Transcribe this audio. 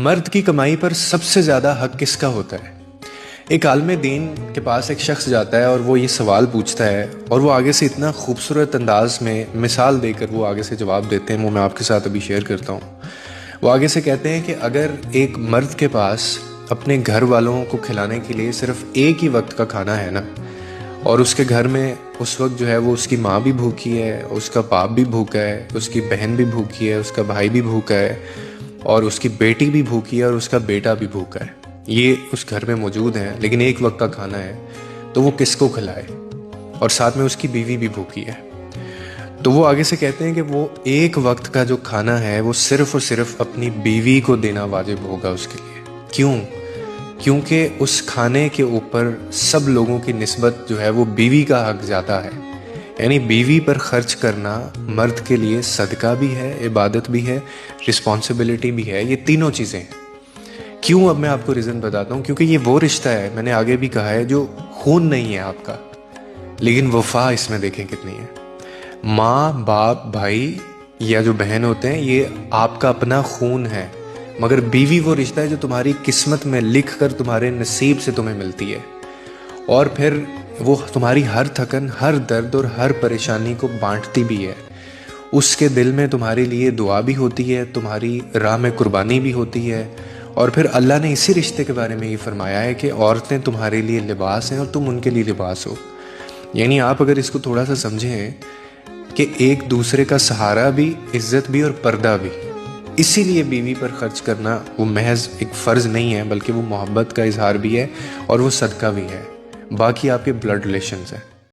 मर्द की कमाई पर सबसे ज़्यादा हक किसका होता है? एक आलिम दीन के पास एक शख्स जाता है और वो ये सवाल पूछता है और वो आगे से इतना खूबसूरत अंदाज में मिसाल देकर वो आगे से जवाब देते हैं, वो मैं आपके साथ अभी शेयर करता हूँ। वो आगे से कहते हैं कि अगर एक मर्द के पास अपने घर वालों को खिलाने के लिए सिर्फ एक ही वक्त का खाना है ना, और उसके घर में उस वक्त जो है वो उसकी माँ भी भूखी है, उसका बाप भी भूखा है, उसकी बहन भी भूखी है, उसका भाई भी भूखा है और उसकी बेटी भी भूखी है और उसका बेटा भी भूखा है, ये उस घर में मौजूद हैं, लेकिन एक वक्त का खाना है, तो वो किसको खिलाए? और साथ में उसकी बीवी भी भूखी है। तो वो आगे से कहते हैं कि वो एक वक्त का जो खाना है वो सिर्फ और सिर्फ अपनी बीवी को देना वाजिब होगा उसके लिए। क्यों? क्योंकि उस खाने के ऊपर सब लोगों की निस्बत जो है वो बीवी का हक ज़्यादा है। यानी बीवी पर खर्च करना मर्द के लिए सदका भी है, इबादत भी है, रिस्पॉन्सिबिलिटी भी है, ये तीनों चीज़ें हैं। क्यों? अब मैं आपको रीज़न बताता हूँ। क्योंकि ये वो रिश्ता है, मैंने आगे भी कहा है, जो खून नहीं है आपका, लेकिन वफा इसमें देखें कितनी है। माँ बाप भाई या जो बहन होते हैं ये आपका अपना खून है, मगर बीवी वो रिश्ता है जो तुम्हारी किस्मत में लिख कर तुम्हारे नसीब से तुम्हें मिलती है, और फिर वो तुम्हारी हर थकन, हर दर्द और हर परेशानी को बांटती भी है। उसके दिल में तुम्हारे लिए दुआ भी होती है, तुम्हारी राह में कुर्बानी भी होती है। और फिर अल्लाह ने इसी रिश्ते के बारे में ये फरमाया है कि औरतें तुम्हारे लिए लिबास हैं और तुम उनके लिए लिबास हो। यानी आप अगर इसको थोड़ा सा समझें कि एक दूसरे का सहारा भी, इज्जत भी और पर्दा भी। इसीलिए बीवी पर खर्च करना वो महज एक फ़र्ज़ नहीं है, बल्कि वो मोहब्बत का इजहार भी है और वो सदका भी है। बाकी आपके ब्लड रिलेशंस हैं।